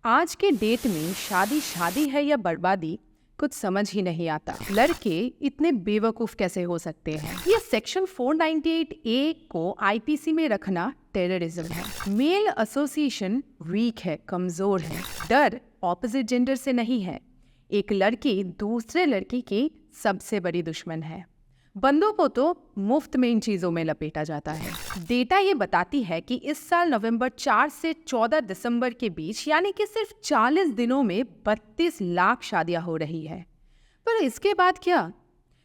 आज के डेट में शादी शादी है या बर्बादी कुछ समझ ही नहीं आता। लड़के इतने बेवकूफ कैसे हो सकते हैं? ये सेक्शन 498A को आईपीसी में रखना टेररिज्म है। मेल एसोसिएशन वीक है, कमजोर है। डर ऑपोजिट जेंडर से नहीं है। एक लड़की दूसरे लड़की की सबसे बड़ी दुश्मन है। बंदों को तो मुफ्त में इन चीजों में लपेटा जाता है। डेटा ये बताती है कि इस साल नवंबर 4 से 14 दिसंबर के बीच यानी कि सिर्फ 40 दिनों में 32 लाख शादियां हो रही है। पर इसके बाद क्या?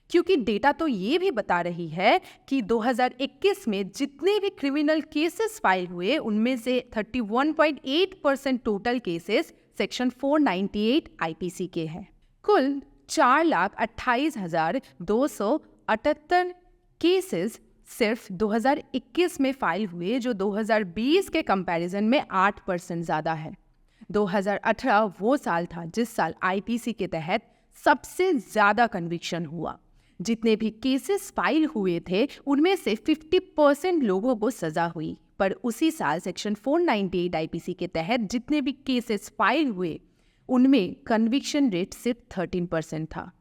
क्योंकि डेटा तो ये भी बता रही है कि 2021 में जितने भी क्रिमिनल केसेस फाइल हुए उनमें से 31.8% टोटल केसेस सेक्शन 498 आईपीसी के हैं। कुल 4,28,278 केसेस सिर्फ 2021 में फाइल हुए, जो 2020 के कंपैरिजन में 8% ज़्यादा है। 2018 वो साल था जिस साल आईपीसी के तहत सबसे ज़्यादा कन्विक्शन हुआ। जितने भी केसेस फाइल हुए थे उनमें से 50% लोगों को सज़ा हुई। पर उसी साल सेक्शन 498 आईपीसी के तहत जितने भी केसेस फाइल हुए उनमें कन्विक्शन रेट सिर्फ 13% था।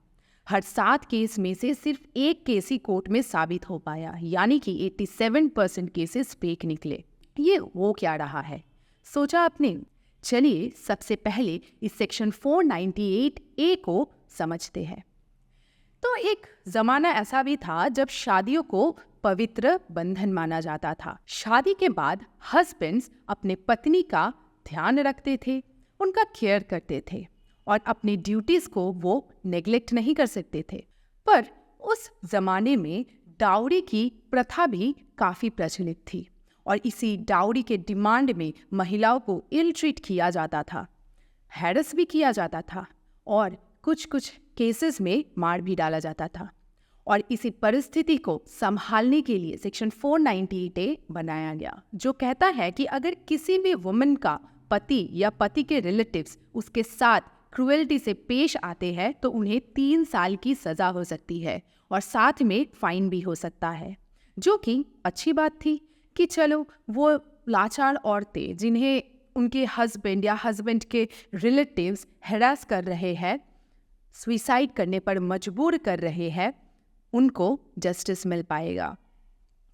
हर 7 केस में से सिर्फ एक केस ही कोर्ट में साबित हो पाया, यानी कि 87% केसेस फेक निकले। ये वो क्या रहा है, सोचा आपने? चलिए सबसे पहले इस सेक्शन 498A को समझते हैं। तो एक जमाना ऐसा भी था जब शादियों को पवित्र बंधन माना जाता था। शादी के बाद हस्बैंड्स अपने पत्नी का ध्यान रखते थे, उनका केयर करते थे और अपनी ड्यूटीज को वो नेग्लेक्ट नहीं कर सकते थे। पर उस जमाने में डाउरी की प्रथा भी काफी प्रचलित थी और इसी डाउरी के डिमांड में महिलाओं को इल ट्रीट किया जाता था, हैरेस भी किया जाता था और कुछ केसेस में मार भी डाला जाता था। और इसी परिस्थिति को संभालने के लिए सेक्शन 498A बनाया गया, जो कहता है कि अगर किसी भी वुमन का पति या पति के रिलेटिव्स उसके साथ क्रुएल्टी से पेश आते हैं तो उन्हें 3 साल की सजा हो सकती है और साथ में फाइन भी हो सकता है। जो कि अच्छी बात थी कि चलो वो लाचार औरतें जिन्हें उनके हस्बैंड या हस्बैंड के रिलेटिव्स हैरास कर रहे हैं, सुसाइड करने पर मजबूर कर रहे हैं, उनको जस्टिस मिल पाएगा।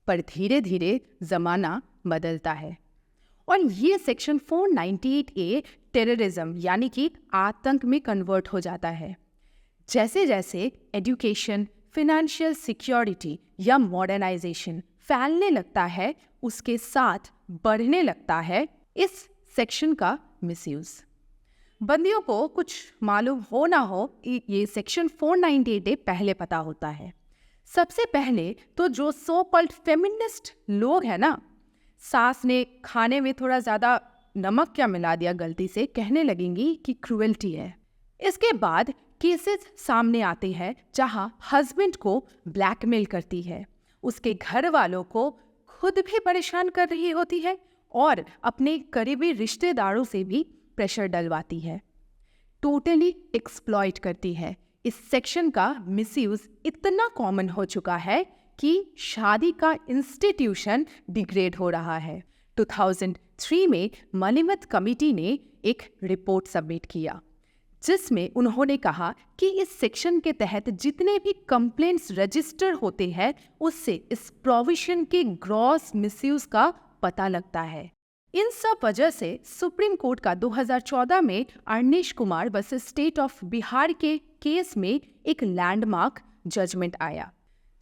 पर धीरे धीरे ज़माना बदलता है और ये सेक्शन 498A टेररिज्म यानी कि आतंक में कन्वर्ट हो जाता है। जैसे जैसे एजुकेशन, फिनेंशियल सिक्योरिटी या मॉडर्नाइजेशन फैलने लगता है, उसके साथ बढ़ने लगता है इस सेक्शन का मिसयूज। बंदियों को कुछ मालूम हो ना हो, ये सेक्शन 498A पहले पता होता है। सबसे पहले तो जो सो कॉल्ड फेमिनिस्ट लोग हैं ना, सास ने खाने में थोड़ा ज़्यादा नमक क्या मिला दिया गलती से, कहने लगेंगी कि क्रूएल्टी है। इसके बाद केसेस सामने आते हैं जहां हस्बैंड को ब्लैकमेल करती है, उसके घर वालों को खुद भी परेशान कर रही होती है और अपने करीबी रिश्तेदारों से भी प्रेशर डलवाती है, टोटली एक्सप्लॉइट करती है। इस सेक्शन का मिसयूज इतना कॉमन हो चुका है कि शादी का इंस्टीट्यूशन डिग्रेड हो रहा है। 2003 में मनीमत कमेटी ने एक रिपोर्ट सबमिट किया जिसमें उन्होंने कहा कि इस सेक्शन के तहत जितने भी कंप्लेंट्स रजिस्टर होते हैं उससे इस प्रोविजन के ग्रॉस मिसयूज का पता लगता है। इन सब वजह से सुप्रीम कोर्ट का 2014 में Arnesh Kumar versus state of Bihar के केस में एक लैंडमार्क जजमेंट आया।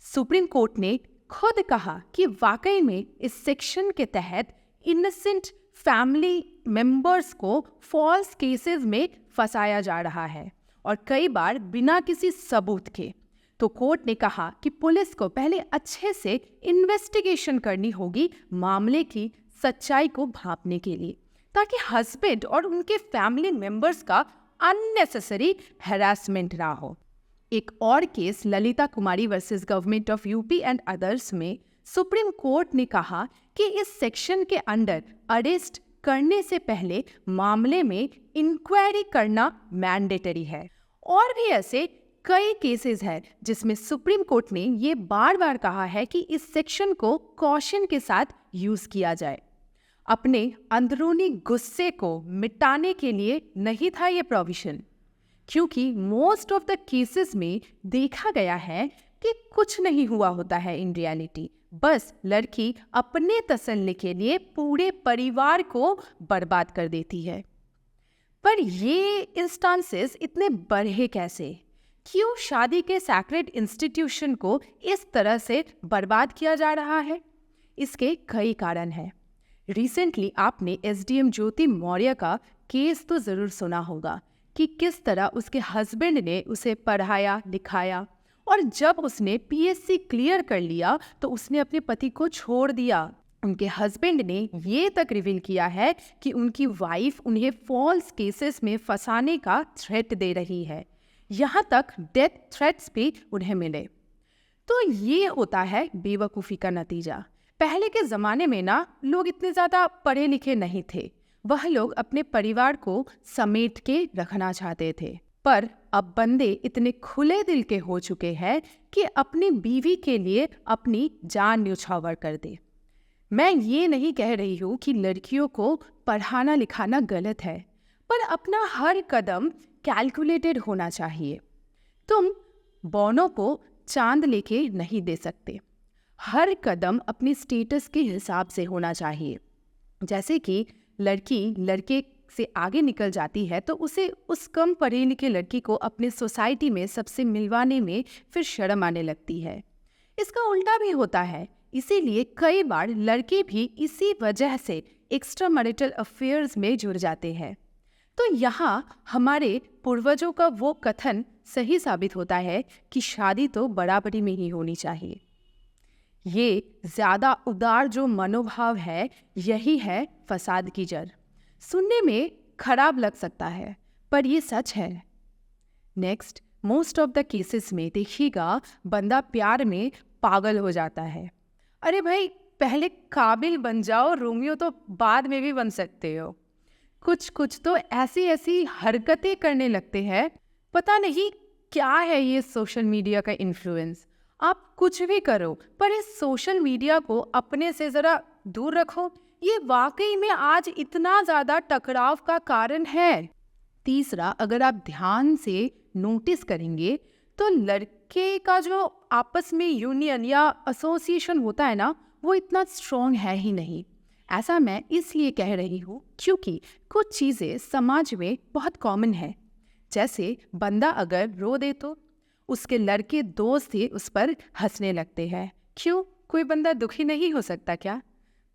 सुप्रीम कोर्ट ने खुद कहा कि वाकई में इस सेक्शन के तहत इनोसेंट फैमिली मेंबर्स को फॉल्स केसेस में फंसाया जा रहा है और कई बार बिना किसी सबूत के। तो कोर्ट ने कहा कि पुलिस को पहले अच्छे से इन्वेस्टिगेशन करनी होगी मामले की सच्चाई को भांपने के लिए, ताकि हस्बैंड और उनके फैमिली मेंबर्स का अननेसेसरी हैरासमेंट ना हो। एक और case Lalita Kumari versus government of UP and others में सुप्रीम कोर्ट ने कहा कि इस सेक्शन के अंडर अरेस्ट करने से पहले मामले में इंक्वायरी करना मैंडेटरी है। और भी ऐसे कई केसेस हैं जिसमें सुप्रीम कोर्ट ने ये बार बार कहा है कि इस सेक्शन को कॉशन के साथ यूज किया जाए। अपने अंदरूनी गुस्से को मिटाने के लिए नहीं था ये प्रोविजन, क्योंकि मोस्ट ऑफ द केसेस में देखा गया है कि कुछ नहीं हुआ होता है इन रियलिटी। बस लड़की अपने तसल्ली के लिए पूरे परिवार को बर्बाद कर देती है। पर ये इंस्टांसेस इतने बढ़े कैसे? क्यों शादी के सैक्रेड इंस्टीट्यूशन को इस तरह से बर्बाद किया जा रहा है? इसके कई कारण हैं। रिसेंटली आपने एसडीएम ज्योति मौर्य का केस तो ज़रूर सुना होगा कि किस तरह उसके हस्बैंड ने उसे पढ़ाया लिखाया, और जब उसने पीएससी क्लियर कर लिया तो उसने अपने पति को छोड़ दिया। उनके हस्बैंड ने ये तक रिवील किया है कि उनकी वाइफ उन्हें फॉल्स केसेस में फंसाने का थ्रेट दे रही है, यहाँ तक डेथ थ्रेट्स भी उन्हें मिले। तो ये होता है बेवकूफ़ी का नतीजा। पहले के ज़माने में ना लोग इतने ज़्यादा पढ़े लिखे नहीं थे, वह लोग अपने परिवार को समेट के रखना चाहते थे। पर अब बंदे इतने खुले दिल के हो चुके हैं कि अपनी बीवी के लिए अपनी जान न्यौछावर कर दे। मैं ये नहीं कह रही हूँ कि लड़कियों को पढ़ाना लिखाना गलत है, पर अपना हर कदम कैलकुलेटेड होना चाहिए। तुम बौनों को चांद लेके नहीं दे सकते। हर कदम अपनी स्टेटस के हिसाब से होना चाहिए। जैसे कि लड़की लड़के से आगे निकल जाती है तो उसे उस कम पढ़े लिखे लड़की को अपने सोसाइटी में सबसे मिलवाने में फिर शर्म आने लगती है। इसका उल्टा भी होता है। इसीलिए कई बार लड़के भी इसी वजह से एक्स्ट्रा मैरिटल अफेयर्स में जुड़ जाते हैं। तो यहाँ हमारे पूर्वजों का वो कथन सही साबित होता है कि शादी तो बराबरी में ही होनी चाहिए। ये ज़्यादा उदार जो मनोभाव है, यही है फसाद की जड़। सुनने में खराब लग सकता है, पर ये सच है। Next, most of the cases में देखिएगा बंदा प्यार में पागल हो जाता है। अरे भाई, पहले काबिल बन जाओ, रोमियो तो बाद में भी बन सकते हो। कुछ तो ऐसी ऐसी हरकतें करने लगते हैं, पता नहीं क्या है ये सोशल मीडिया का इन्फ्लुएंस। आप कुछ भी करो, पर इस सोशल मीडिया को अपने से ज़रा दूर रखो। ये वाकई में आज इतना ज़्यादा टकराव का कारण है। तीसरा, अगर आप ध्यान से नोटिस करेंगे तो लड़के का जो आपस में यूनियन या एसोसिएशन होता है ना, वो इतना स्ट्रॉन्ग है ही नहीं। ऐसा मैं इसलिए कह रही हूँ क्योंकि कुछ चीज़ें समाज में बहुत कॉमन है। जैसे बंदा अगर रो दे तो उसके लड़के दोस्त ही उस पर हंसने लगते हैं। क्यों? कोई बंदा दुखी नहीं हो सकता क्या?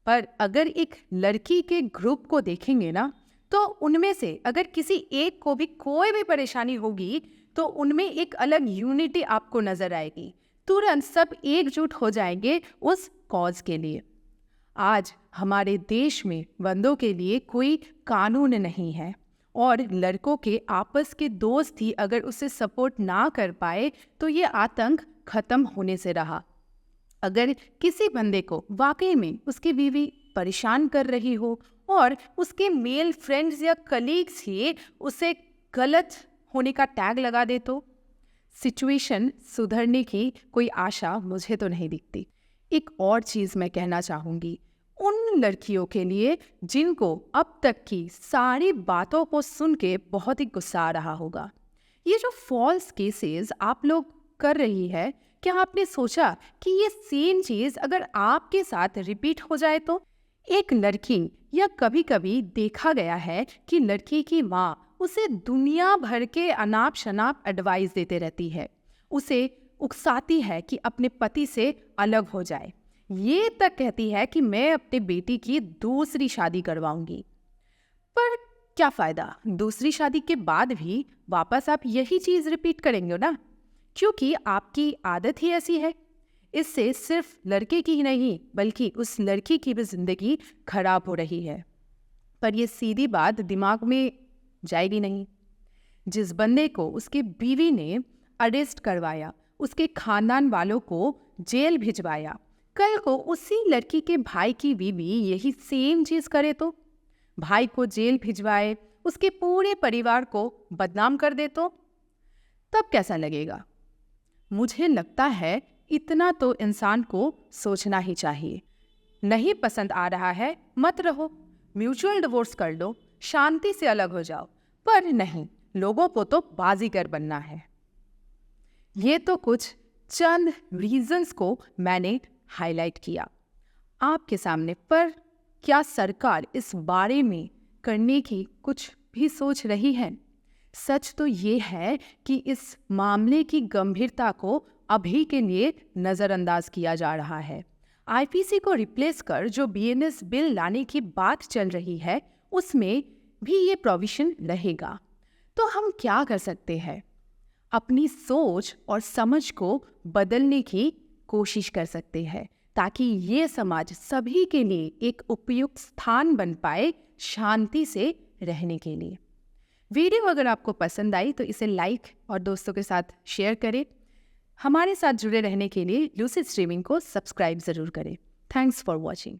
पर अगर एक लड़की के ग्रुप को देखेंगे ना, तो उनमें से अगर किसी एक को भी कोई भी परेशानी होगी तो उनमें एक अलग यूनिटी आपको नजर आएगी। तुरंत सब एकजुट हो जाएंगे उस कॉज के लिए। आज हमारे देश में बंदों के लिए कोई कानून नहीं है, और लड़कों के आपस के दोस्त ही अगर उसे सपोर्ट ना कर पाए तो ये आतंक खत्म होने से रहा। अगर किसी बंदे को वाकई में उसकी बीवी परेशान कर रही हो और उसके मेल फ्रेंड्स या कलीग्स ही उसे गलत होने का टैग लगा दे तो सिचुएशन सुधरने की कोई आशा मुझे तो नहीं दिखती। एक और चीज़ मैं कहना चाहूँगी उन लड़कियों के लिए जिनको अब तक की सारी बातों को सुन के बहुत ही गुस्सा आ रहा होगा। ये जो फॉल्स केसेस आप लोग कर रही है, क्या आपने सोचा कि ये सेम चीज़ अगर आपके साथ रिपीट हो जाए तो? एक लड़की, या कभी कभी देखा गया है कि लड़की की माँ उसे दुनिया भर के अनाप शनाप एडवाइस देते रहती है, उसे उकसाती है कि अपने पति से अलग हो जाए, ये तक कहती है कि मैं अपने बेटी की दूसरी शादी करवाऊंगी। पर क्या फ़ायदा? दूसरी शादी के बाद भी वापस आप यही चीज़ रिपीट करेंगे ना, क्योंकि आपकी आदत ही ऐसी है। इससे सिर्फ लड़के की ही नहीं बल्कि उस लड़की की भी ज़िंदगी खराब हो रही है। पर ये सीधी बात दिमाग में जाएगी नहीं। जिस बंदे को उसकी बीवी ने अरेस्ट करवाया, उसके खानदान वालों को जेल भिजवाया, कल को उसी लड़की के भाई की बीवी यही सेम चीज़ करे तो? भाई को जेल भिजवाए, उसके पूरे परिवार को बदनाम कर दे तो तब कैसा लगेगा? मुझे लगता है इतना तो इंसान को सोचना ही चाहिए। नहीं पसंद आ रहा है, मत रहो। म्यूचुअल डिवोर्स कर लो, शांति से अलग हो जाओ। पर नहीं, लोगों को तो बाजीगर बनना है। ये तो कुछ चंद रीजंस को मैंने हाईलाइट किया आपके सामने, पर क्या सरकार इस बारे में करने की कुछ भी सोच रही है? सच तो ये है कि इस मामले की गंभीरता को अभी के लिए नज़रअंदाज किया जा रहा है। आईपीसी को रिप्लेस कर जो बीएनएस बिल लाने की बात चल रही है, उसमें भी ये प्रोविजन रहेगा। तो हम क्या कर सकते हैं? अपनी सोच और समझ को बदलने की कोशिश कर सकते हैं, ताकि ये समाज सभी के लिए एक उपयुक्त स्थान बन पाए शांति से रहने के लिए। वीडियो अगर आपको पसंद आई तो इसे लाइक और दोस्तों के साथ शेयर करें। हमारे साथ जुड़े रहने के लिए लूसिड स्ट्रीमिंग को सब्सक्राइब ज़रूर करें। Thanks for watching.